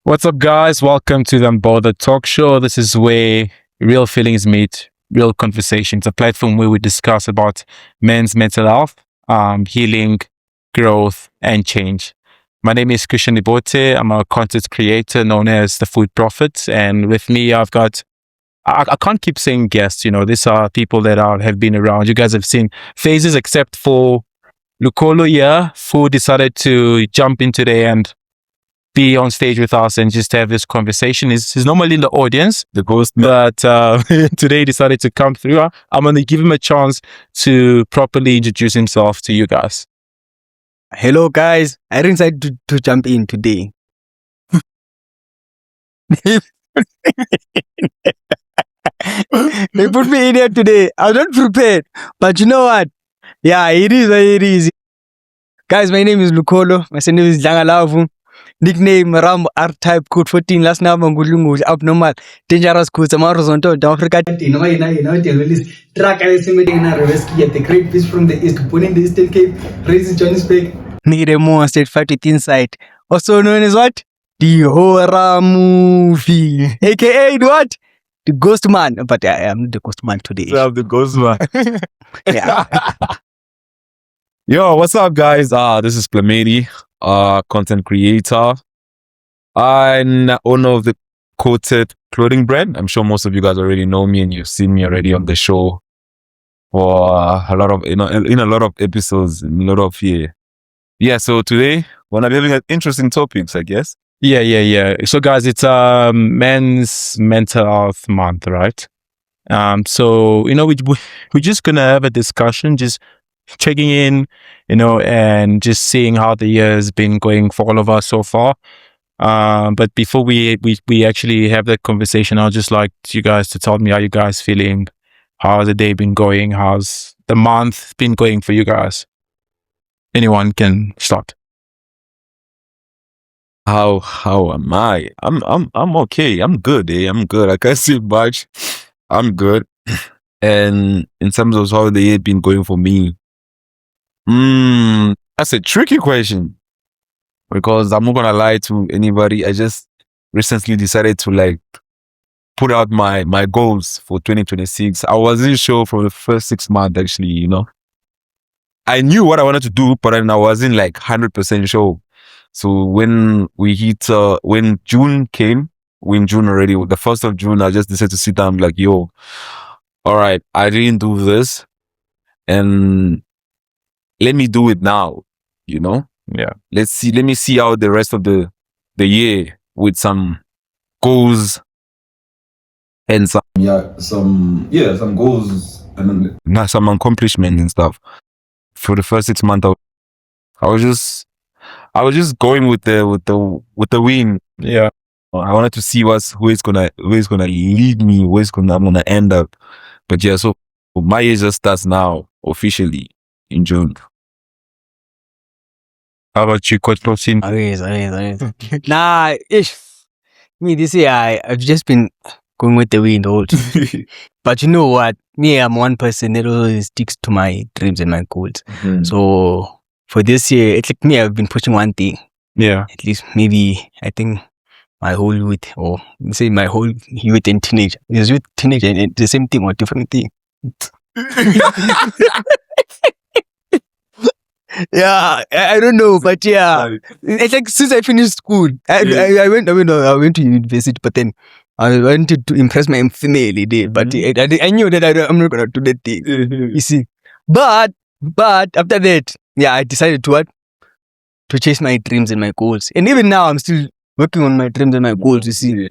What's up, guys? Welcome to the Unbothered Talk Show. This is where real feelings meet real conversations, a platform where we discuss about men's mental health, healing, growth, and change. My name is Christian Ibote. I'm a content creator known as the Food Prophet. And with me, I've got, I can't keep saying guests, these are people that have been around. You guys have seen faces except for Lukolo here, who decided to jump in today and be on stage with us and just have this conversation. He's normally in the audience, The ghost. but today he decided to come through. I'm going to give him a chance to properly introduce himself to you guys. Hello guys, I decided to jump in today. They put me in here today. I was not prepared, but you know what? Yeah, it is what it is. Guys, my name is Lukolo. My name is Jangalavu. Nickname Rambo R-Type Code 14. Last name Ngulungu Abnormal Dangerous Codes Amarazonto Down Africa. Track I estimating in a rescue at the Great Beast from the East, putting the Eastern Cape, raising Johannesburg. Need a more state fight with insight. Also known as what? The horror movie. AKA what? The Ghost Man. But I am the Ghost Man today. I'm the ghost man. Yeah. Yo, what's up, guys? This is Plamedi, content creator and owner of the Coated clothing brand. I'm sure most of you guys already know me and you've seen me already on the show for a lot of, in a lot of episodes, in a lot of yeah. So today we're gonna be having interesting topics, I guess. Yeah. So, guys, it's Men's Mental Health Month, right? So we're just gonna have a discussion, just checking in, and just seeing how the year has been going for all of us so far. But before we actually have that conversation, I'd just like you guys to tell me how you guys feeling, how's the day been going, how's the month been going for you guys. Anyone can start. How am I? I'm okay. I'm good. I'm good. I can't say much. I'm good. And in terms of how the year been going for me, that's a tricky question because I'm not gonna lie to anybody. I just recently decided to put out my goals for 2026. I wasn't sure for the first 6 months actually. I knew what I wanted to do, but then I wasn't 100% sure. So when when June came, when June already, the 1st of June, I just decided to sit down and be like, yo, all right, I didn't do this and let me do it now, Yeah. Let me see out the rest of the year with some goals and some goals and some accomplishments and stuff. For the first 6 months, I was just going with the win. Yeah. I wanted to see who is gonna lead me, I'm gonna end up. But yeah, so my year just starts now officially in June. How about you, Coach Protein? Nah, me this year I've just been going with the wind all. But you know what? Me, I'm one person that always sticks to my dreams and my goals. So for this year, it's like me, I've been pushing one thing. Yeah. At least maybe I think my whole youth, or say my whole youth and teenage. Is youth, teenage, and the same thing or different thing? Yeah, I don't know, but yeah, it's like since I finished school, I went to university, but then I wanted to impress my female there, but I knew that I'm not gonna do that thing. You see, but after that, yeah, I decided to chase my dreams and my goals, and even now I'm still working on my dreams and my goals. You see,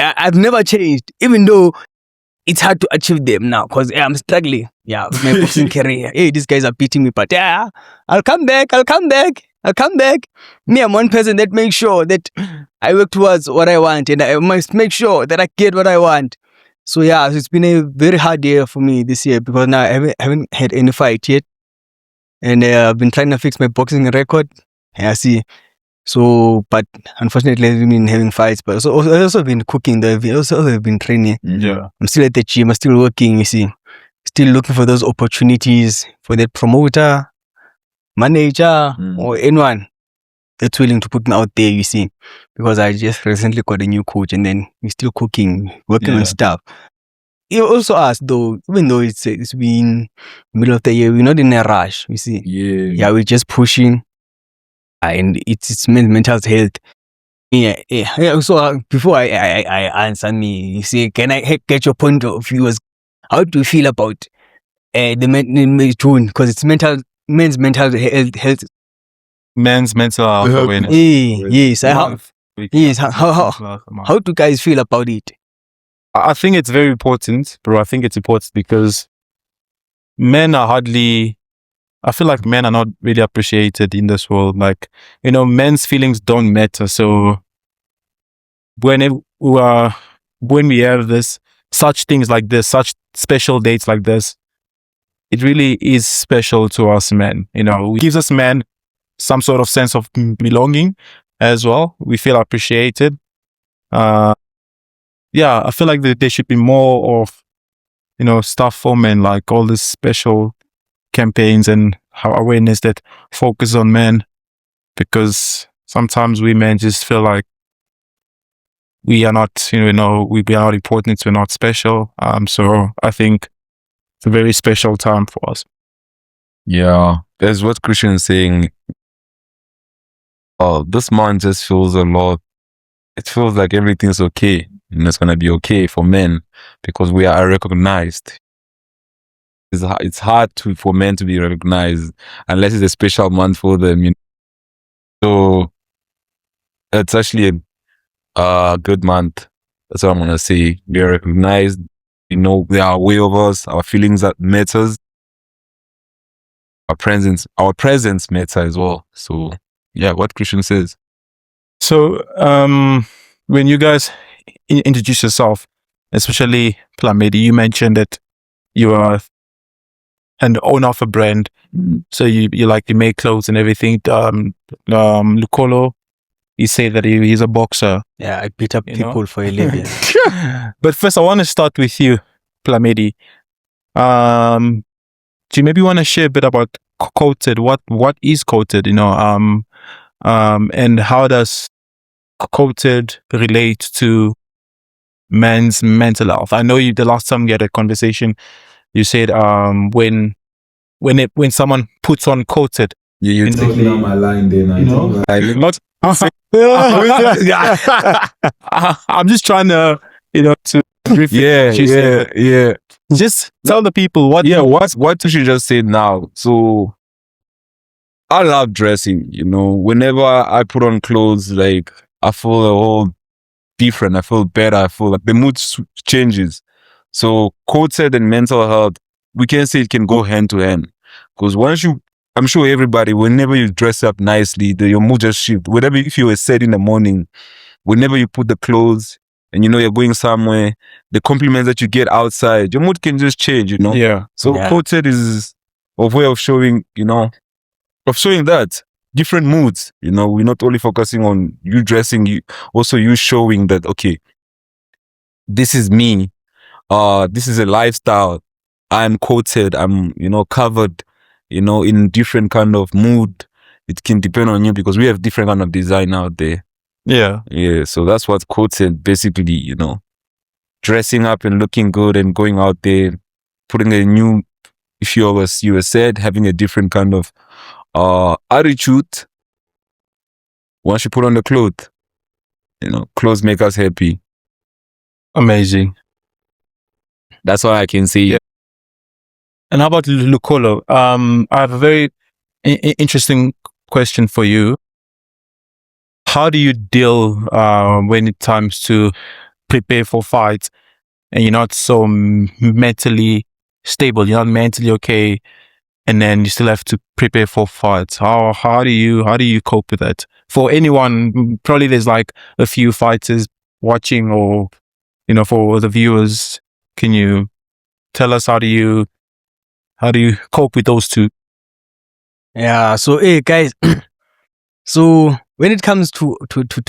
I've never changed, even though it's hard to achieve them now because I'm struggling. Yeah, with my boxing career. Hey, these guys are beating me, but yeah, I'll come back. Me, I'm one person that makes sure that I work towards what I want and I must make sure that I get what I want. So yeah, it's been a very hard year for me this year because now I haven't had any fight yet. And I've been trying to fix my boxing record. Yeah, see. So, but unfortunately, I've been having fights, but I've also been cooking. I've also been training. Yeah. I'm still at the gym. I'm still working, you see. Still looking for those opportunities for that promoter, manager, or anyone. that's willing to put me out there, you see, because I just recently got a new coach and then we're still cooking, working Yeah. on stuff. You also ask though, even though it's been middle of the year, we're not in a rush, you see. Yeah, we're just pushing, and it's mental health. Yeah. So before I answer me, you see, can I get your point of view? How do you feel about the June? Because it's men's mental health. Men's mental health Yeah. awareness. Yes. Week. Yes. How Mental health month. do you guys feel about it? I think it's very important, bro. I think it's important because men are hardly, I feel like men are not really appreciated in this world. Like, men's feelings don't matter. So when we have such things like this, such special dates like this, it really is special to us men. It gives us men some sort of sense of belonging as well. We feel appreciated. I feel like there should be more of, stuff for men, like all these special campaigns and awareness that focus on men, because sometimes we men just feel like we are not, we are not important, we're not special. So I think it's a very special time for us. Yeah, that's what Christian is saying. This month just feels a lot. It feels like everything's okay, and it's gonna be okay for men because we are recognized. It's hard for men to be recognized unless it's a special month for them. So it's actually a good month. That's what I'm gonna say. We are recognized. They are aware of us. Our feelings that matters. Our presence matter as well. So yeah, what Christian says. So when you guys introduce yourself, especially Plamedi, you mentioned that you are an owner of a brand. So you make clothes and everything. Lukolo, you say that he's a boxer. Yeah, I beat up people for a living. But first, I want to start with you, Plamedi. Do you maybe want to share a bit about Coated? What is Coated? And how does Coated relate to men's mental health? I know the last time we had a conversation, you said when someone puts on Coated, You're taking out my line there now. not. I'm just trying to to yeah. just tell the people what What you should just say now. So I love dressing, whenever I put on clothes, like I feel a whole different. I feel better. I feel like the mood changes. So Coated and mental health, we can say it can go hand to hand. Because I'm sure everybody, whenever you dress up nicely, your mood just shifts. Whatever, if you were sad in the morning, whenever you put the clothes and you're going somewhere, the compliments that you get outside, your mood can just change, Yeah. So Yeah. Coated is a way of showing, that different moods. We're not only focusing on you dressing, also you showing that, okay, this is me. This is a lifestyle. I'm Coated. I'm, covered, in different kind of mood. It can depend on you because we have different kind of design out there. Yeah. Yeah, so that's what Coated basically, dressing up and looking good and going out there, putting a new, if you were said, having a different kind of attitude. Once you put on the clothes, clothes make us happy. Amazing. That's all I can say. Yeah. And how about Lukolo? I have a very interesting question for you. How do you deal when it comes to prepare for fights and you're not so mentally stable, you're not mentally okay, and then you still have to prepare for fights? How do you cope with that? For anyone, probably there's like a few fighters watching, or for the viewers, can you tell us how do you cope with those two? Yeah. So, hey guys. So when it comes to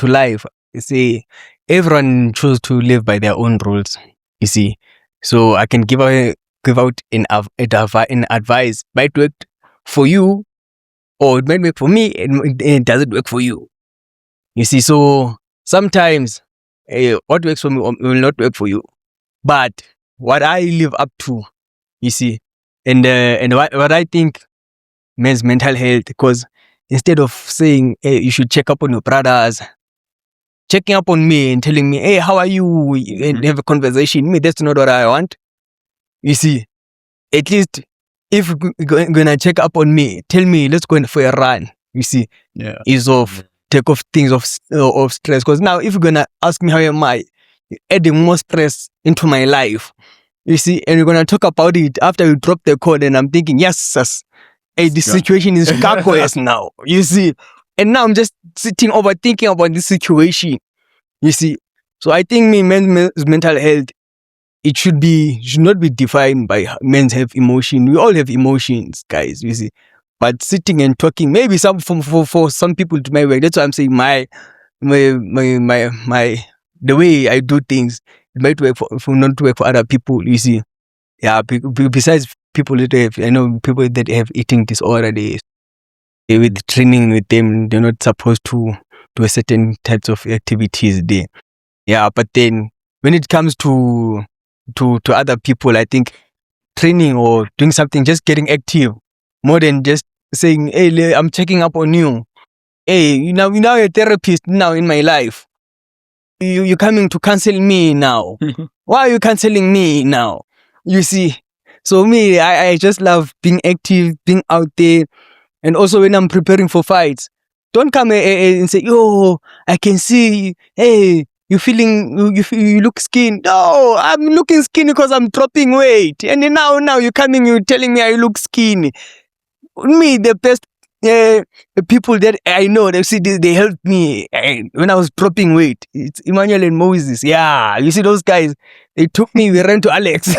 life, you see, everyone chooses to live by their own rules. You see, so I can give out an advice. Might work for you, or it might work for me and it doesn't work for you. You see, so sometimes what works for me will not work for you. But what I live up to, you see, and what I think men's mental health, because instead of saying, hey, you should check up on your brothers, checking up on me and telling me, hey, how are you? And have a conversation. Me, that's not what I want. You see, at least if you're gonna check up on me, tell me, let's go for a run. You see, is of take off things of stress. Because now, if you're gonna ask me how am I, you're adding more stress into my life. You see, and we're gonna talk about it after you drop the call, and I'm thinking, yes, hey, this situation is gargoyles now. You see, and now I'm just sitting overthinking about this situation. You see, so I think men's mental health, it should not be defined by men's have emotion. We all have emotions, guys. You see, but sitting and talking, maybe for some people to my way. That's why I'm saying my the way I do things, it might work for not work for other people. You see, yeah. Besides people that have, I know people that have eating disorder, with training with them, they're not supposed to do a certain types of activities there. Yeah, but then when it comes to other people, I think training or doing something, just getting active, more than just saying, hey, I'm checking up on you. Hey, you're now a therapist now in my life. You're coming to counsel me now. Why are you counseling me now? You see, so me, I just love being active, being out there. And also when I'm preparing for fights, don't come and say, yo, I can see, hey, you look skinny. No, I'm looking skinny because I'm dropping weight. And then now you're telling me I look skinny. Me, the best people that I know, they helped me when I was dropping weight. It's Emmanuel and Moses. Yeah, you see those guys, they took me, we ran to Alex.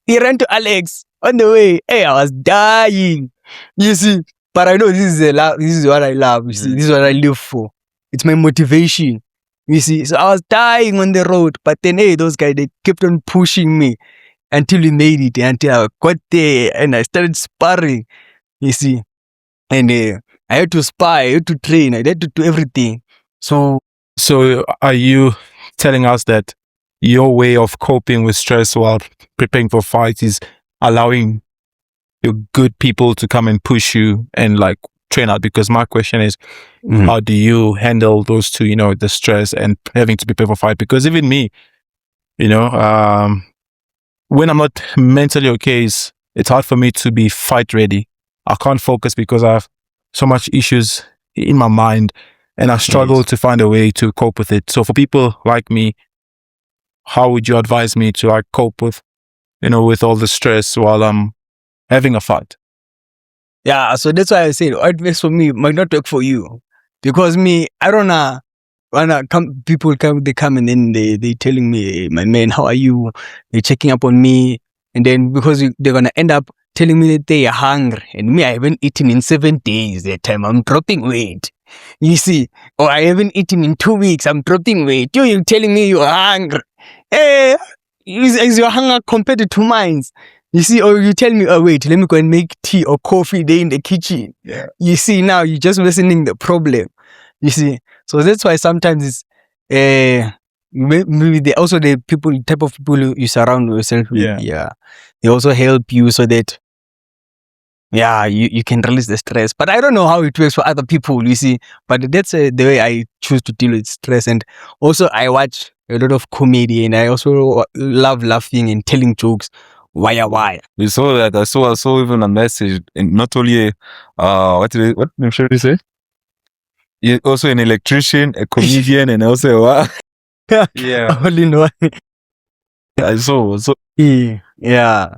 We ran to Alex on the way. Hey, I was dying. You see, but I know this is what I love. You see, this is what I live for. It's my motivation. You see, so I was dying on the road, but then hey, those guys, they kept on pushing me until we made it, until I got there and I started sparring. You see, and I had to spar, I had to train, I had to do everything. So are you telling us that your way of coping with stress while preparing for fights is allowing your good people to come and push you and like train out? Because my question is, how do you handle those two, the stress and having to prepare for fight? Because even me, when I'm not mentally okay, it's hard for me to be fight ready. I can't focus because I have so much issues in my mind and I struggle to find a way to cope with it. So for people like me, how would you advise me to like cope with, with all the stress while I'm having a fight? Yeah, so that's why I said what works for me might not work for you. Because me, I don't know. People come and then they telling me, my man, how are you? They're checking up on me. And then because they're going to end up telling me that they are hungry. And me, I haven't eaten in 7 days that time. I'm dropping weight. You see? Or I haven't eaten in 2 weeks. I'm dropping weight. You're telling me you're hungry. Hey, is your hunger compared to 2 minds? You see, or you tell me, oh wait, let me go and make tea or coffee there in the kitchen. Yeah. You see, now you're just worsening the problem. You see, so that's why sometimes it's maybe type of people you surround yourself with. Yeah, they also help you so that you can release the stress. But I don't know how it works for other people. You see, but that's the way I choose to deal with stress. And also I watch a lot of comedy, and I also love laughing and telling jokes. Why? You saw that. I saw even a message, and not only what name should you say? You're also an electrician, a comedian, and also what? Yeah, all in one. I saw. Yeah.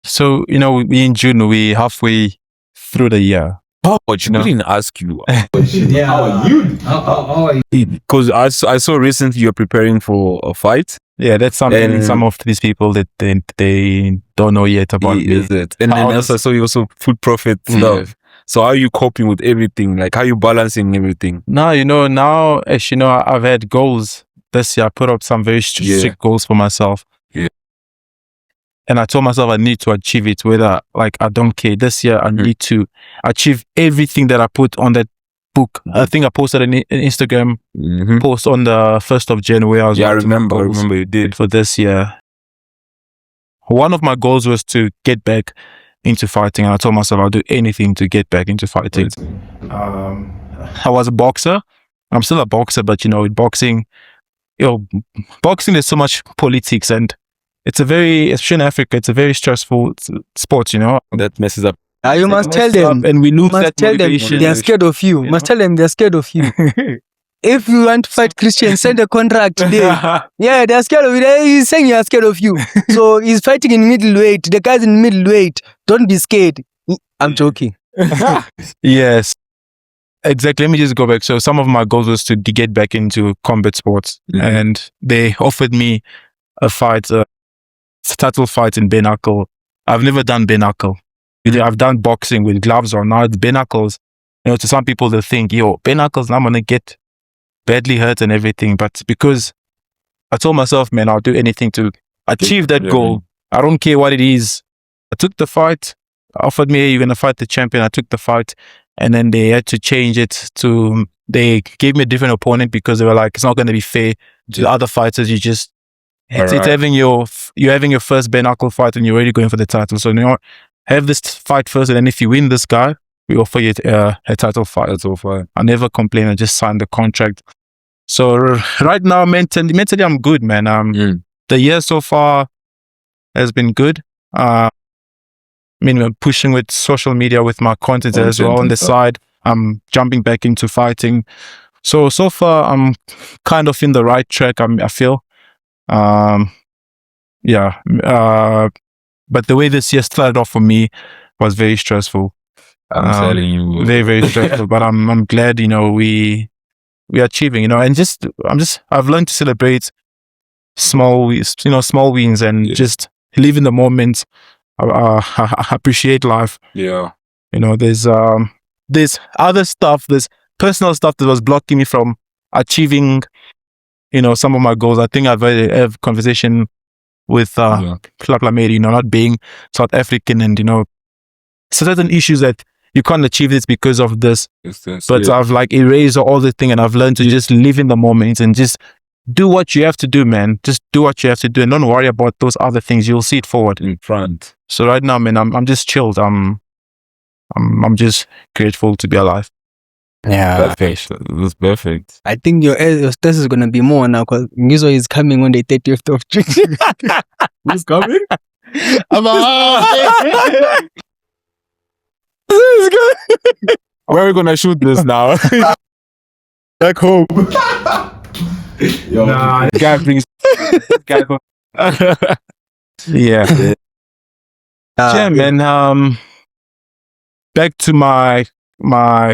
So we in June, we halfway through the year. Oh, but you didn't ask you. Yeah. How are you? How are you? Because I saw recently you're preparing for a fight. Yeah, that's something some of these people that they don't know yet about me. Is it? And then also I saw you also food prophet stuff. So how are you coping with everything? Like how are you balancing everything? Now, as you know, I've had goals this year. I put up some very strict goals for myself. Yeah. And I told myself I need to achieve it, whether like I don't care. This year I need to achieve everything that I put on that book. I think I posted an Instagram post on the 1st of January. I remember you did. For this year. One of my goals was to get back into fighting, and I told myself I'll do anything to get back into fighting. I was a boxer. I'm still a boxer, but with boxing, boxing there's so much politics, and especially in Africa, it's a very stressful sport. That messes up. You must tell them, and we lose must that tell them motivation. they are scared of you. Must tell them they are scared of you. If you want to fight Christian, send a contract today. Yeah, they're scared of you. He's saying you're scared of you. So he's fighting in middleweight. The guy's in middleweight. Don't be scared. I'm joking. Yes, exactly. Let me just go back. So some of my goals was to get back into combat sports, and they offered me a fight, a title fight in bare knuckle. I've never done bare knuckle. I've done boxing with gloves on. Now it's bare knuckles. To some people they think, bare knuckles, I'm gonna get badly hurt and everything. But because I told myself, man, I'll do anything to achieve that goal. I don't care what it is. I took the fight. Offered me, you're gonna fight the champion. I took the fight, and then they had to change it to. They gave me a different opponent because they were like, it's not gonna be fair to the other fighters. It's having you're having your first bare knuckle fight, and you're already going for the title. So have this fight first, and then if you win this guy, we offer you a title fight. I never complain. I just signed the contract. So right now, mentally, I'm good, man. The year so far has been good. I'm pushing with social media with my content as well on the side. I'm jumping back into fighting. So far, I'm kind of in the right track. I feel. But the way this year started off for me was very stressful. I'm telling you, very, very stressful. But I'm glad, we are achieving, and I've learned to celebrate small wins and just live in the moment. I appreciate life. Yeah. There's other stuff, there's personal stuff that was blocking me from achieving, some of my goals. I think I've had a conversation with Mary, not being South African, and certain issues that you can't achieve this because of this. But I've erased all the thing, and I've learned to just live in the moment and just do what you have to do, man. Just do what you have to do, and don't worry about those other things. You'll see it forward in front. So right now, man, I'm just chilled. I'm just grateful to be alive. Yeah, perfect. It was perfect. I think your stress is gonna be more now because Ngizo is coming on the 30th of June. Who's coming? Where are we gonna shoot this now? Back home. Nah, guy brings. Yeah. Yeah, man. Back to my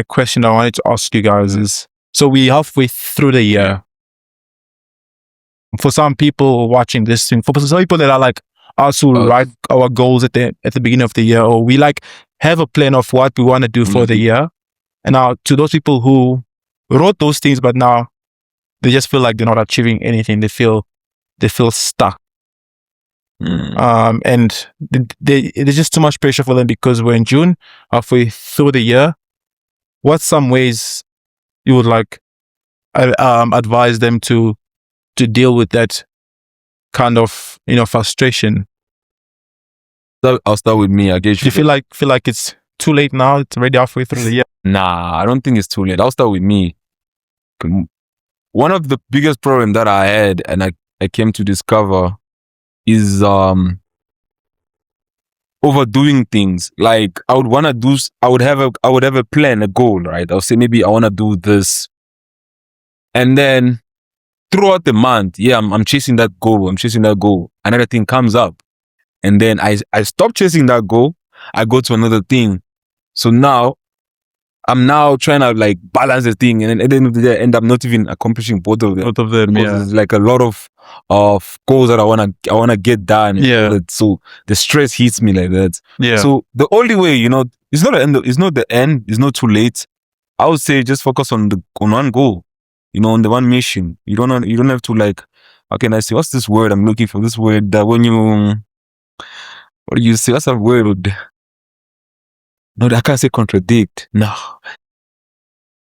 question I wanted to ask you guys is, so we're halfway through the year. For some people watching this thing, for some people that are like us who write our goals at the beginning of the year, or we have a plan of what we want to do for the year. And now to those people who wrote those things, but now they just feel like they're not achieving anything. They feel stuck. And there's just too much pressure for them because we're in June, halfway through the year. What's some ways you would advise them to deal with that kind of frustration? I'll start with me. I guess Do you feel like it's too late now? It's already halfway through the year. Nah, I don't think it's too late. I'll start with me. One of the biggest problems that I had and I came to discover is overdoing things. Like I would have a plan, a goal, right? I'll say maybe I want to do this. And then throughout the month, I'm chasing that goal. Another thing comes up. And then I stop chasing that goal. I go to another thing. So now I'm trying to balance the thing, and then at the end of the day, I end up not even accomplishing both of them. There's a lot of goals that I wanna get done. Yeah. So the stress hits me like that. Yeah. So the only way, it's not the end. It's not too late. I would say just focus on one goal. On the one mission. You don't have to how can I say, what's this word I'm looking for? This word that when you what do you say? What's a word? No, I can't say contradict. No.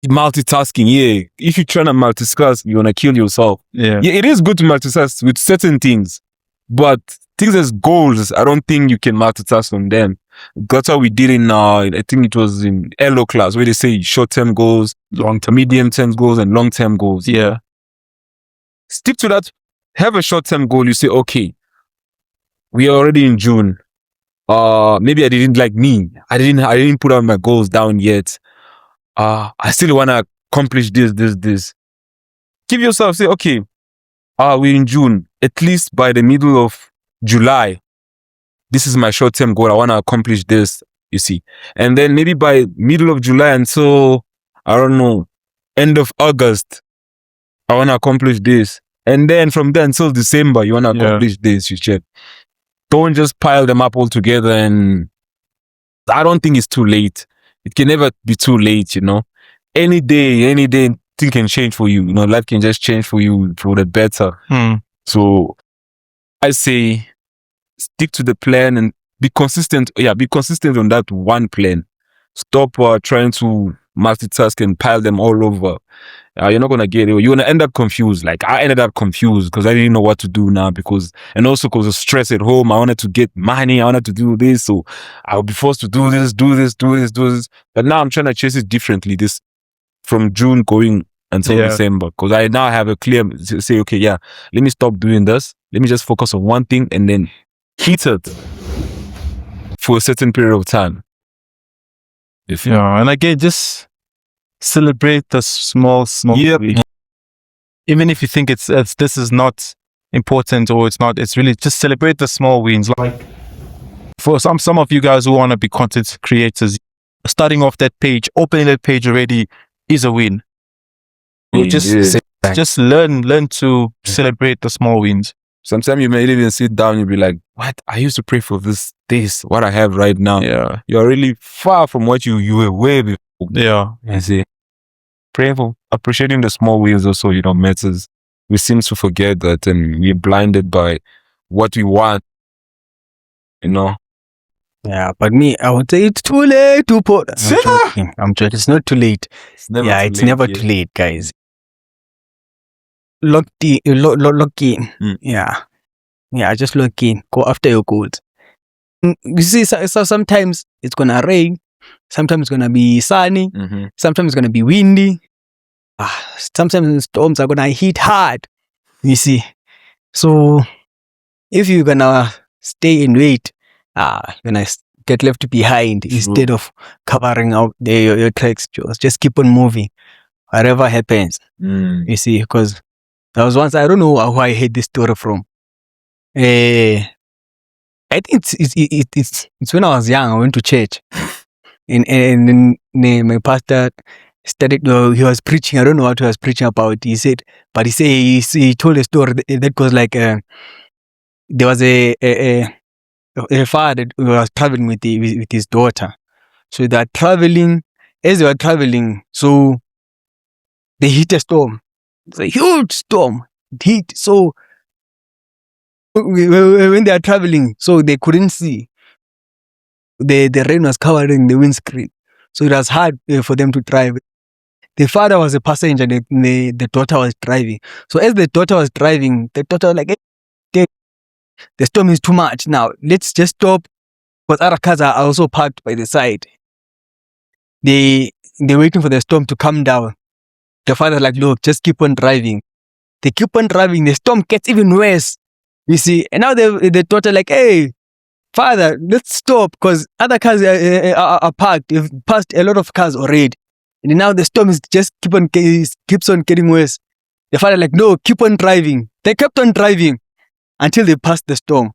Multitasking, yeah. If you're trying to multitask, you're gonna kill yourself. Yeah. Yeah, it is good to multitask with certain things, but things as goals, I don't think you can multitask on them. That's how we did in, I think it was in LO class, where they say short-term goals, long-term, medium-term goals, and long-term goals. Yeah. Stick to that. Have a short-term goal. You say, okay, we are already in June. Maybe I didn't I didn't put out my goals down yet. I still want to accomplish this. Give yourself, say, okay, we're in June. At least by the middle of July, this is my short-term goal. I want to accomplish this, you see. And then maybe by middle of July until, I don't know, end of August, I want to accomplish this. And then from there until December, you want to accomplish this, you check. Don't just pile them up all together. And I don't think it's too late. It can never be too late, you know. Any day, things can change for you. You know, life can just change for you for the better. So I say, stick to the plan and be consistent. Yeah, be consistent on that one plan. Stop trying to multitask and pile them all over. You're not gonna get it. You're gonna end up confused. Like I ended up confused because I didn't know what to do now, and also because of stress at home. I wanted to get money. I wanted to do this, so I would be forced to do this. But now I'm trying to chase it differently. This from June going until December, because I now have a clear say. Okay, yeah, let me stop doing this. Let me just focus on one thing and then hit it for a certain period of time. And again, just celebrate the small wins. Even if you think it's this is not important or it's really just celebrate the small wins. Like for some of you guys who want to be content creators, starting off that page, opening that page already is a win. You just learn to celebrate the small wins. Sometimes you may even sit down, you'll be like, what? I used to pray for this, what I have right now. Yeah. You're really far from what you were way before. Yeah. I see. Pray for appreciating the small wins also, matters. We seem to forget that and we're blinded by what we want, Yeah, but me, I would say it's too late to put. I'm joking. It's not too late. It's never too late, guys. Lock in. Yeah, just lock in. Go after your goals. You see, so sometimes it's gonna rain. Sometimes it's gonna be sunny. Sometimes it's gonna be windy. Sometimes the storms are gonna hit hard. You see, so if you're gonna stay and wait, you're gonna get left behind instead of covering out your tracks. Just keep on moving, whatever happens. You see, because there was once, I don't know who I heard this story from. I think it's when I was young. I went to church, and then my pastor started. He was preaching. I don't know what he was preaching about. He told a story that goes like, there was a father who was traveling with his daughter. So they are traveling. As they were traveling, so they hit a storm. It's a huge storm. It hit. So when they are traveling, so they couldn't see. The rain was covering the windscreen, so it was hard for them to drive. The father was a passenger, the daughter was driving. So as the daughter was driving, the daughter was like, hey, the storm is too much now. Let's just stop, because other cars are also parked by the side. They're waiting for the storm to come down. The father's like, look, just keep on driving. They keep on driving. The storm gets even worse. You see, and now the daughter like, hey, father, let's stop, because other cars are parked. You've passed a lot of cars already, and now the storm is just keeps on getting worse. The father like, no, keep on driving. They kept on driving until they passed the storm.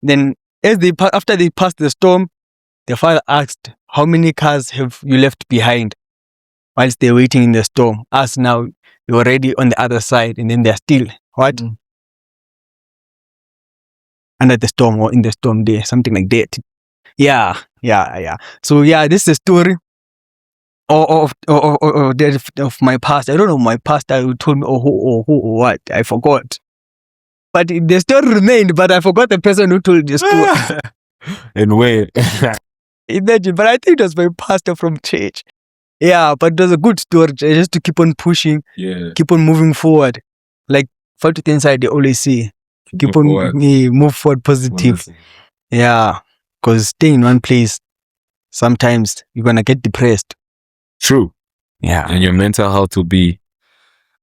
Then after they passed the storm, the father asked, how many cars have you left behind whilst they're waiting in the storm? Us now, you're already on the other side, and then they're still what? Under the storm or in the storm there, something like that. Yeah. So yeah, this is a story of my past. I don't know my past. I told me who or what. I forgot. But the story remained. But I forgot the person who told the story. And where? Imagine, but I think it was my pastor from church. Yeah, but it was a good story just to keep on pushing, Yeah. keep on moving forward. Like fight with inside, they always say, keep on move forward positive. Yeah, because staying in one place, sometimes you're gonna get depressed. True. Yeah, And your mental health will be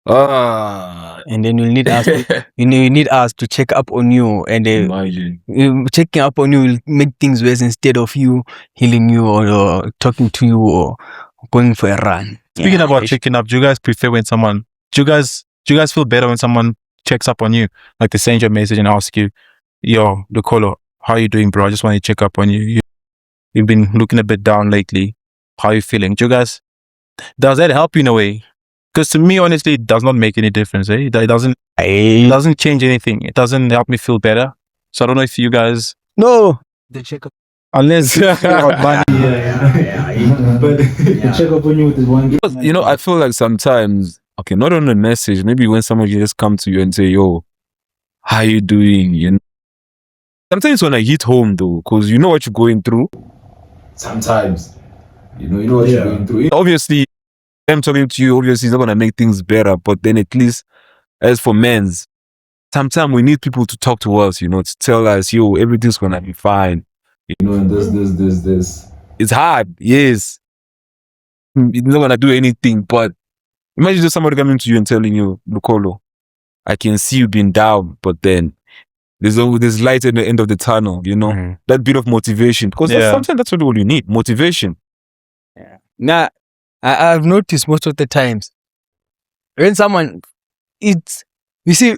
and then you'll need us. You need us to check up on you, and imagine. checking up on you will make things worse instead of you healing you or talking to you or going for a run. Speaking Yeah, about ish. checking up, do you guys prefer when someone? Do you guys feel better when someone checks up on you, like they send you a message and ask you, "Yo, Lucolo, how you doing, bro? I just want to check up on you. You've been looking a bit down lately. How you feeling?" Do you guys? Does that help you in a way? Because to me, honestly, it does not make any difference. It doesn't change anything. It doesn't help me feel better. So I don't know if you guys, No, the checkup. unless But the check up on you with this one. You know, I feel like sometimes, okay, not on a message, maybe when someone just come to you and say, "Yo, how you doing?" You know, sometimes when I hit home though, because you know what you're going through. Sometimes, you know what you're going through. Obviously, them talking to you, obviously, is not gonna make things better. But then at least, as for men's, sometimes we need people to talk to us, you know, to tell us, "Yo, everything's gonna be fine." You know, and this. It's hard, yes. It's not gonna do anything, but imagine just somebody coming to you and telling you, "Lucolo, I can see you being down, but then there's light at the end of the tunnel." You know, Mhm. that bit of motivation, because Yeah. sometimes that's what you need, motivation. Now, I've noticed most of the times when someone, it's, you see,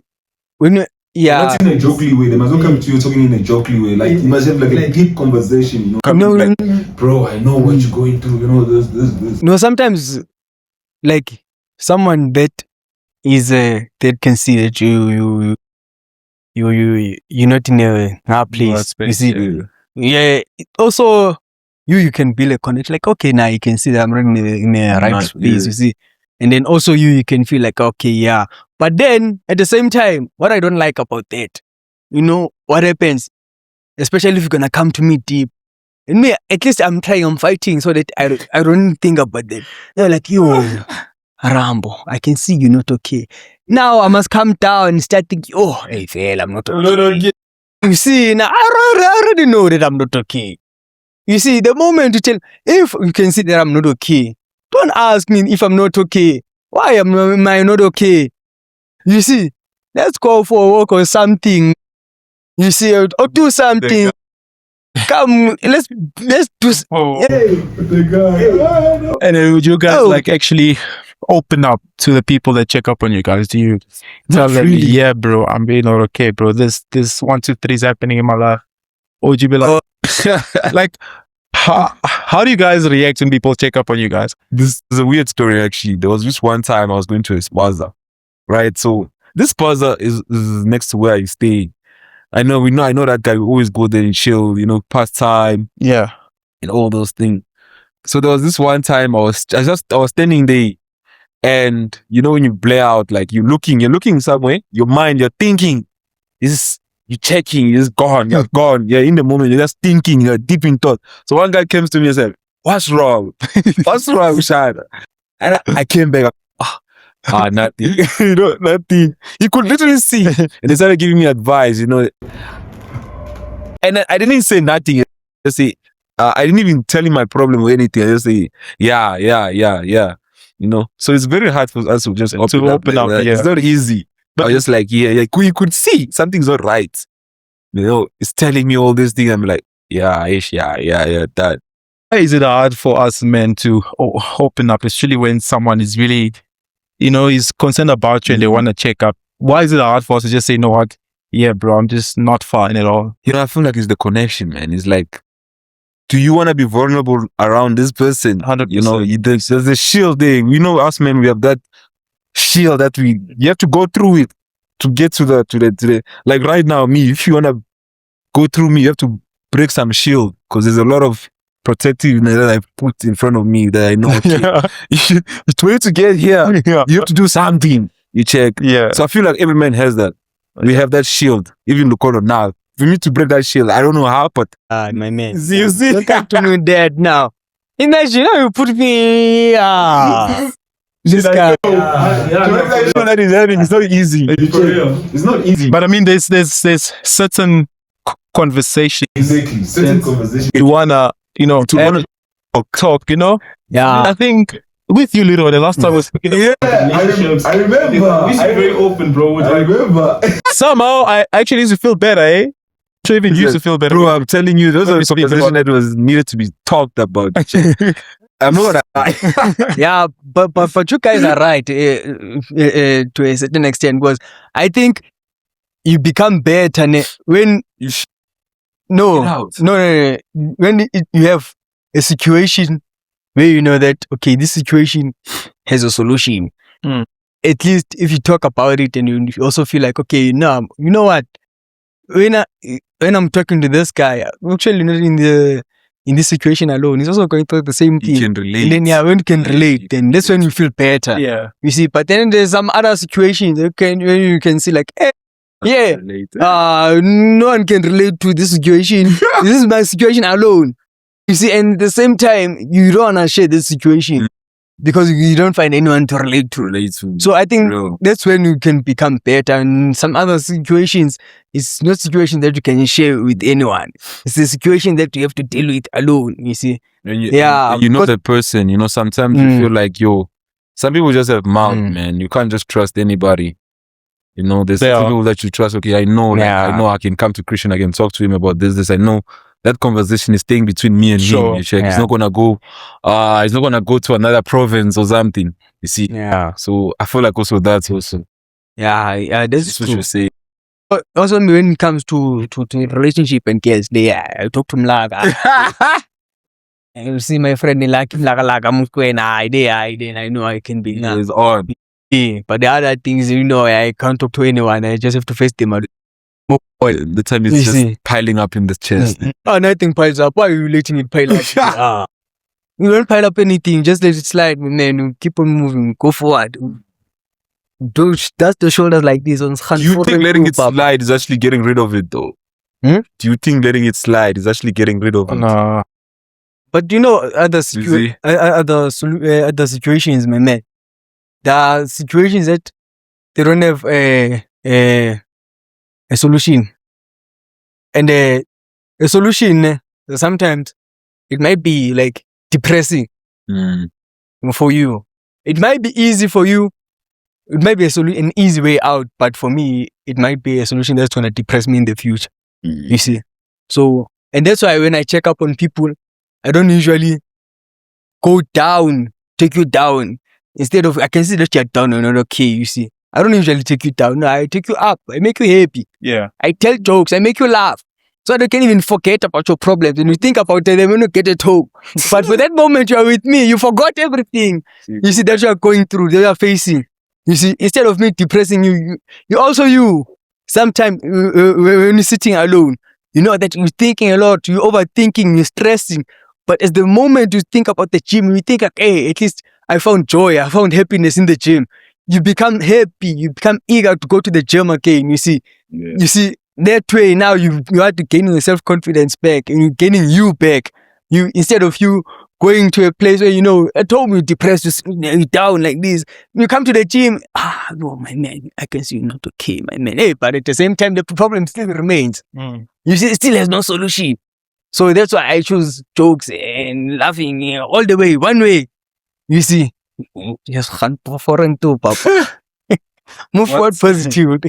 when you, yeah, Not in a jokely way. They must not come to you talking in a jokely way. Like you must have like a deep conversation. You know, no, like, bro, I know what you're going through. You know, this. no, sometimes like someone that is that can see that you're not in a place. You see, yeah. Also, you can build a connection. Like, okay, now you can see that I'm not in a right Not- space. yeah. You see, and then also you can feel like, okay, yeah. But then at the same time, what I don't like about that, you know, what happens, especially if you're gonna come to me deep. And me, at least I'm fighting so that I don't think about that. They're like, yo, Rambo, I can see you're not okay. Now I must come down and start thinking, oh, hey, fail, I'm not okay. You see, now I already know that I'm not okay. You see, the moment you tell, if you can see that I'm not okay, don't ask me if I'm not okay. Why am I not okay? You see, let's go for a walk or something. You see, or do something. Come, let's do. The guy. And then would you guys Oh. like actually open up to the people that check up on you guys? Do you tell them, really. "Yeah, bro, I'm being not okay, bro. This 1, 2, 3 is happening in my life"? Or would you be like, like, how do you guys react when people check up on you guys? This is a weird story actually. There was just one time I was going to a spaza, right? So this spaza is next to where I stay. I know that guy. We always go there and chill, you know, pass time Yeah. and all those things. So there was this one time I was standing there, and you know when you blare out, like you're looking somewhere, your mind, you're thinking, you're checking, it's gone, you're gone, you're in the moment, you're just thinking, you're deep in thought. So one guy comes to me and said, "What's wrong? What's wrong, Shad?" And I came back, nothing. You know, nothing. You could literally see. And they started giving me advice, you know. And I didn't say nothing. I just say, I didn't even tell him my problem or anything. I just say, yeah. You know, so it's very hard for us to just open up. yeah. It's not easy. But I was just like, yeah, you could see something's not right. You know, it's telling me all these things. I'm like, yeah, that. Why is it hard for us men to open up, especially when someone is really, you know, is concerned about you and they want to check up? Why is it hard for us to just say, "No, what? Yeah, bro, I'm just not fine at all"? You know, I feel like it's the connection, man. It's like, do you want to be vulnerable around this person? 100%. You know, there's a shield there. We know us men, we have that shield that you have to go through it to get to the like right now, me, if you want to go through me, you have to break some shield, because there's a lot of protectiveness that I put in front of me that I know, okay, for you to get here, you have to do something. You check. Yeah. So I feel like every man has that. We have that shield. Even Lucolo now, we need to break that shield. I don't know how, but My man. you see, Look at me dead now. Imagine how you put me. This guy. to break that shield that is having is not easy. It's not easy. But I mean, there's certain conversation Exactly. Certain conversation. you wanna, to wanna talk, Yeah. I think with you, Little, the last time was I remember. We should be very open, bro. I remember. somehow I actually used to feel better, eh? I even used to feel better. Bro, I'm telling you, those Let are me speak conversations about- that was needed to be talked about. I'm not gonna Yeah, but you guys are right to a certain extent, because I think you become better when You sh- no, it out. no, when you have a situation where you know that okay, this situation has a solution. Mm. At least if you talk about it and you also feel like okay, no, you know what? When I'm talking to this guy, actually not in this situation alone, he's also going through the same You thing. can relate. And then when you can relate, then that's when you feel better. Yeah. You see, but then there's some other situations when you can see like, yeah, Relate. no one can relate to this situation. This is my situation alone. You see, and at the same time, you don't want to share this situation because you don't find anyone to relate to. Relate to. So I think Bro. that's when you can become better. And some other situations, it's not situation that you can share with anyone. It's a situation that you have to deal with alone. You see, And you, Yeah, and you know because- the person, sometimes you Mm. feel like, some people just have mouth, Mm. man. You can't just trust anybody. There's They certain are. people that you trust. Okay, I know, Yeah. I know I can come to Christian, I can talk to him about this. I know that conversation is staying between me and Sure. him. You check. He's Yeah. not gonna go, he's not gonna go to another province or something. You see? yeah, So I feel like also that's also, yeah, that's that's what true. you say. But also when it comes to relationship and girls, I talk to Mlaga. You see my friend like Mlaga Muskwena, I know I can be. It's on. Yeah, but the other things, I can't talk to anyone. I just have to face them. The time You is just see. piling up in the chest. Oh, nothing piles up. Why are you letting it pile up? You don't pile up anything. Just let it slide, man. You keep on moving. Go forward. Don't dust the shoulders like this. On Do you think letting it slide is actually getting rid of it though? Hmm? Do you think letting it slide is actually getting rid of it? No. But other see? other situations, my man. There are situations that they don't have a solution, and a solution sometimes it might be like depressing Mm. for you. It might be easy for you. It might be an easy way out, but for me, it might be a solution that's gonna depress me in the future. You see, so and that's why when I check up on people, I don't usually go down, take you down. Instead of I can see that you're down and not okay. You see, I don't usually take you down. No, I take you up. I make you happy. Yeah. I tell jokes. I make you laugh. So they can't even forget about your problems. And you think about them when you get at home. But for that moment you are with me, you forgot everything. You see that you are going through, that you are facing. You see, instead of me depressing you, you also you. Sometimes when you're sitting alone, you know that you're thinking a lot, you're overthinking, you're stressing. But as the moment you think about the gym, you think like, hey, at least I found joy, I found happiness in the gym. You become happy, you become eager to go to the gym again. You see, you see that way now you are gaining your self-confidence back and you're gaining you back. You instead of you going to a place where at home you're depressed, you're down like this. You come to the gym, no, my man, I can see you're not okay, my man. Hey, but at the same time, the problem still remains. You see, it still has no solution. So that's why I choose jokes and laughing all the way, one way. You see, just hunt for and two, Papa. Move forward positive.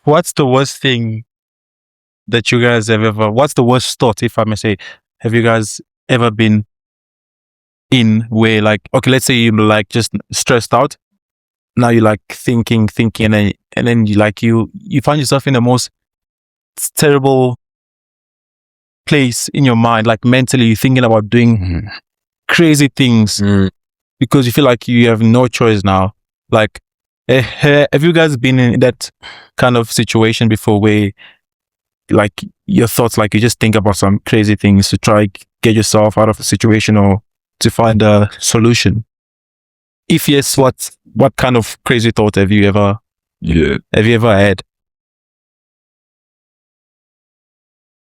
What's the worst thing that you guys have ever, what's the worst thought, if I may say, have you guys ever been in where like, okay, let's say you're like just stressed out. Now you're like thinking, and then you find yourself in the most terrible place in your mind, like mentally you're thinking about doing crazy things because you feel like you have no choice now. Like, have you guys been in that kind of situation before where like your thoughts, like you just think about some crazy things to try get yourself out of a situation or to find a solution? If yes, what kind of crazy thought have you ever had?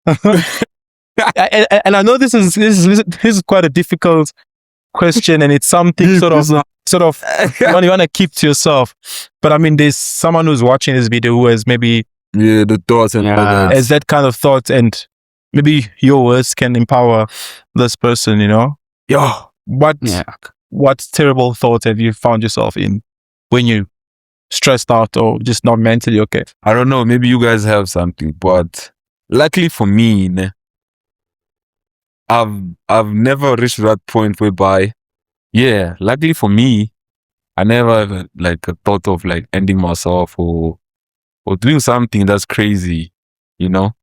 And I know this is quite a difficult question, and it's something sort of you want to keep to yourself. But I mean, there's someone who's watching this video who has maybe the thoughts and all that. has that kind of thought, and maybe your words can empower this person. You know, what terrible thoughts have you found yourself in when you stressed out or just not mentally okay? I don't know. Maybe you guys have something, but luckily for me, I've never reached that point whereby, luckily for me, I never have like a thought of like ending myself or doing something that's crazy, you know.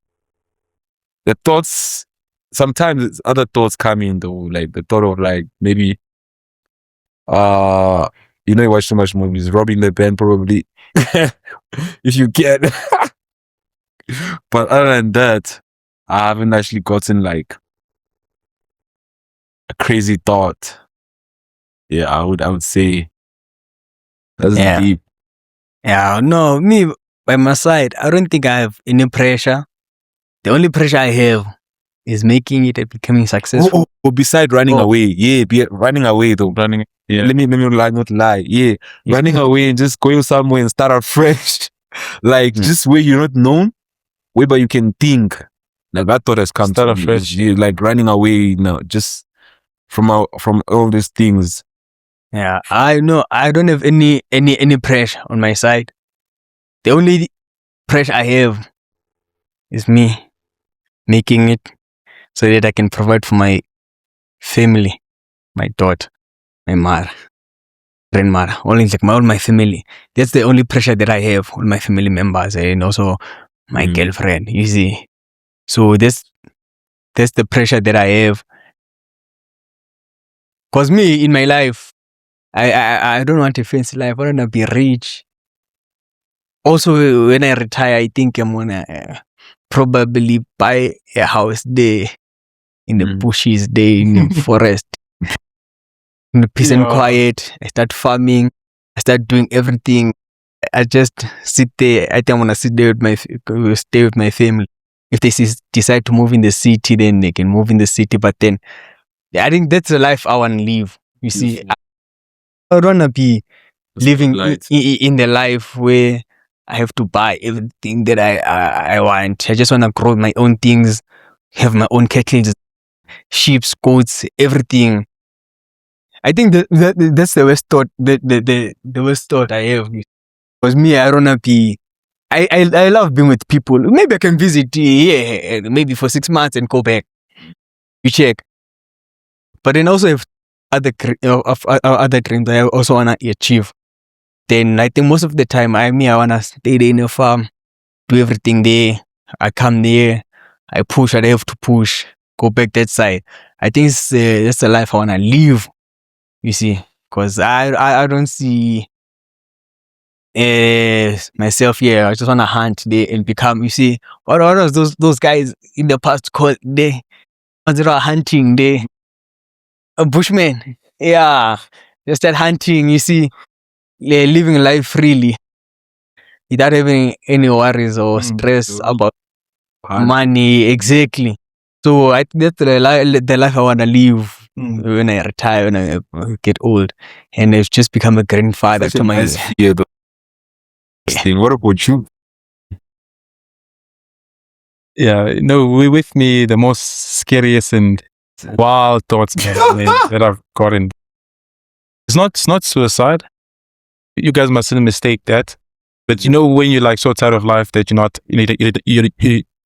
The thoughts, sometimes other thoughts come in though, like the thought of like maybe, you know, you watch too much movies, robbing the bank probably, if you can. But other than that, I haven't actually gotten like a crazy thought. Yeah, I would say that's deep. Yeah, no, me by my side, I don't think I have any pressure. The only pressure I have is making it and becoming successful. Oh, beside running away, running away though. Let me not lie. Yeah, running away and just going somewhere and start out fresh, like just where you're not known, whereby you can think. Like that thought has come Start to out me. fresh. Yeah, like running away, you know, just from all these things. Yeah, I know I don't have any pressure on my side. The only pressure I have is me making it so that I can provide for my family, my daughter, my mother, grandmother, only like all my family. That's the only pressure that I have on my family members and also my girlfriend, you see. So that's the pressure that I have. Cause me in my life, I don't want a fancy life. I want to be rich. Also, when I retire, I think I'm gonna probably buy a house there in the bushes, there in the forest, in the peace and quiet. I start farming. I start doing everything. I just sit there. I think I'm gonna sit there with stay with my family. If they decide to move in the city, then they can move in the city. But then, I think that's the life I want to live. You see, I don't want to be living in the life where I have to buy everything that I want. I just want to grow my own things, have my own cattle, sheep, goats, everything. I think that's the worst thought. The worst thought I have. Because me, I don't want to be. I love being with people. Maybe I can visit here, maybe for 6 months and go back. You check. But then also if other dreams I also wanna achieve. Then I think most of the time I wanna stay there in a farm, do everything there. I come there, I push what I have to push, go back that side. I think that's the life I wanna live. You see, because I don't see myself here. I just wanna hunt there and become. You see, what was those guys in the past called they were hunting there. A bushman, just that hunting, you see, living life freely without having any worries or stress about money. Exactly. So I think that's the life I want to live when I retire, when I get old, and I've just become a grandfather to my. What about you? Yeah, no, with me, the most scariest and wild thoughts that I've gotten. It's not suicide. You guys mustn't mistake that. But you know, when you're like so tired of life that you're not,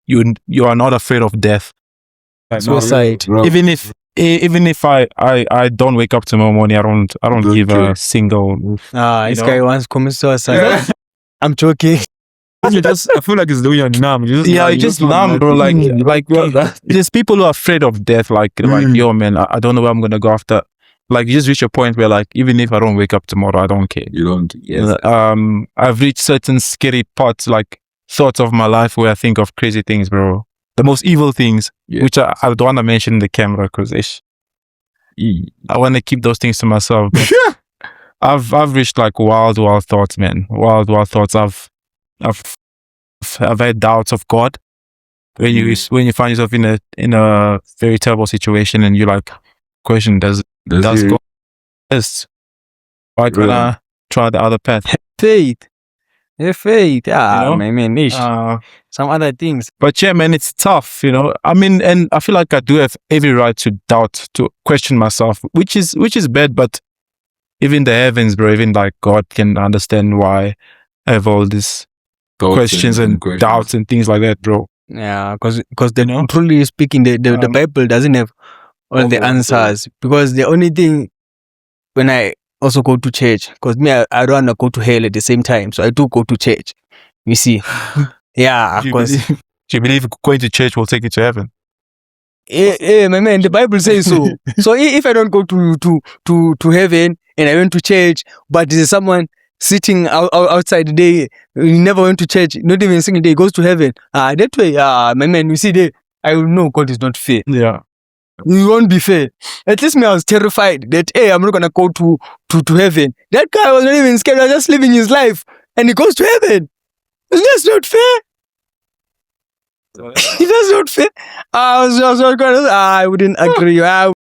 you are not afraid of death. Suicide. Even if I don't wake up tomorrow morning, I don't give a single. This guy wants to commit suicide. I'm joking. I feel like it's doing you numb. You're just numb, bro. Like there's people who are afraid of death. Like yo, man, I don't know where I'm gonna go after. Like you just reach a point where like even if I don't wake up tomorrow, I don't care. You don't. Yes. I've reached certain scary parts, like thoughts of my life where I think of crazy things, bro. The most evil things, which I don't want to mention in the camera because I want to keep those things to myself. I've reached like wild thoughts, man. Wild thoughts. I've had doubts of God. when you find yourself in a very terrible situation and you like question, does it- God exist? Why can't Yeah. I try the other path? Faith. Yeah, faith. Yeah, You know? my man. Ish. Uh, Some other things. But yeah, man, it's tough, you know. I mean, and I feel like I do have every right to doubt, to question myself, which is bad. But even the heavens, bro, even like God can understand why I have all these Thoughts questions and questions. doubts and things like that, bro. Yeah, because the You know? truly speaking, the Um, Bible doesn't have all the answers. Because the only thing when I also go to church, because me, I don't want to go to hell at the same time, so I do go to church. You see, yeah, Do you because believe, do you believe going to church will take you to heaven? my man, the Bible says so. So if I don't go to heaven and I went to church, but there's someone sitting outside there, he never went to church, not even single day, goes to heaven. That way, my man, you see there, I will know God is not fair. Yeah. You won't be fair. At least me, I was terrified that, hey, I'm not gonna go to heaven. That guy was not even scared. He was just living his life, and he goes to heaven. That's not fair. That's not fair. I wouldn't agree. I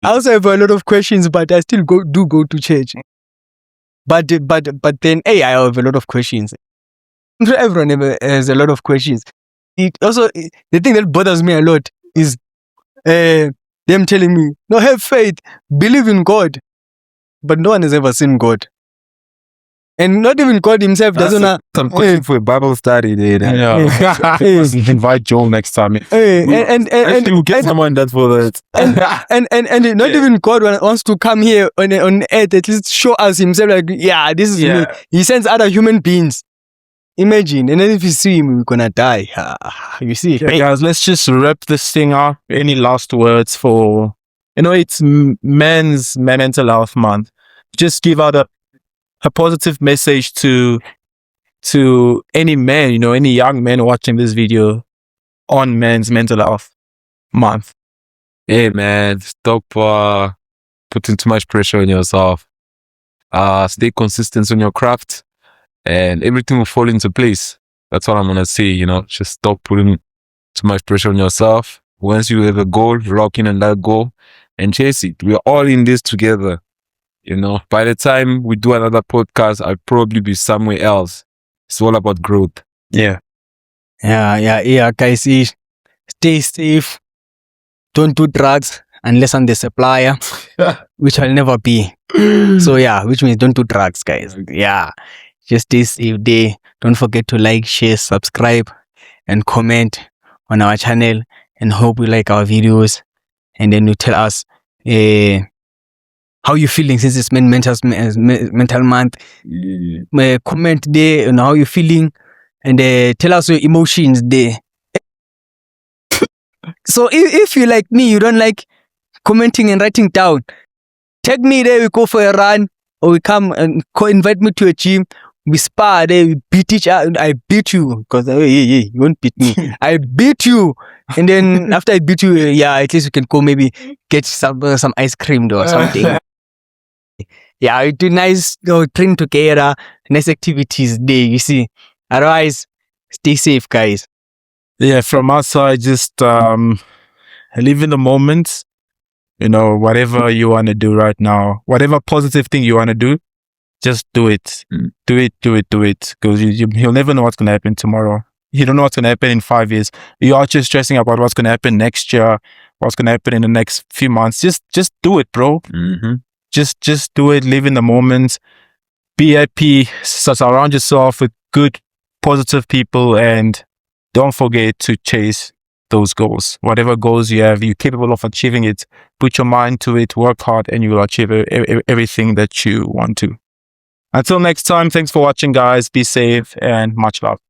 also have a lot of questions, but I still go to church. But then, hey, I have a lot of questions. Everyone has a lot of questions. It also, the thing that bothers me a lot is them telling me, no, have faith, believe in God. But no one has ever seen God. And not even God himself doesn't know. Some question for a Bible study there. Yeah. Hey, Invite Joel next time. hey, and Actually, we'll get someone that for that. and not even God wants to come here on earth, at least show us himself, like, yeah, this is me. He sends other human beings. Imagine, and then if you see him, we're gonna die. You see? Okay, guys, let's just wrap this thing up. Any last words for, it's Men's Mental Health Month. Just give out a positive message to any man, any young man watching this video on Men's Mental Health Month. Hey man, stop putting too much pressure on yourself. Stay consistent on your craft, and everything will fall into place. That's what I'm gonna say. Just stop putting too much pressure on yourself. Once you have a goal, lock in on that goal and chase it. We're all in this together. By the time we do another podcast, I'll probably be somewhere else. It's all about growth. Yeah. Yeah, guys. Stay safe. Don't do drugs unless I'm the supplier, which I'll never be. So yeah, which means don't do drugs, guys. Yeah, just stay safe day. Don't forget to like, share, subscribe, and comment on our channel. And hope you like our videos. And then you tell us how you feeling since it's mental month. Comment there on how you feeling, and tell us your emotions there. So if you like me, you don't like commenting and writing down, tag me there, we go for a run, or we come and invite me to a gym, we spar there, we beat each other. I beat you, because you won't beat me. I beat you, and then after I beat you, at least we can go maybe get some ice cream or something. Yeah, we do nice train together, nice activities there, you see. Otherwise, stay safe, guys. Yeah, from our side, just live in the moment. Whatever you want to do right now, whatever positive thing you want to do, just do it. Do it. Because you'll never know what's going to happen tomorrow. You don't know what's going to happen in 5 years. You are just stressing about what's going to happen next year, what's going to happen in the next few months. Just do it, bro. Mm-hmm. Just do it. Live in the moment. Be happy. Surround yourself with good, positive people, and don't forget to chase those goals. Whatever goals you have, you're capable of achieving it. Put your mind to it, work hard, and you will achieve everything that you want to. Until next time, thanks for watching, guys. Be safe and much love.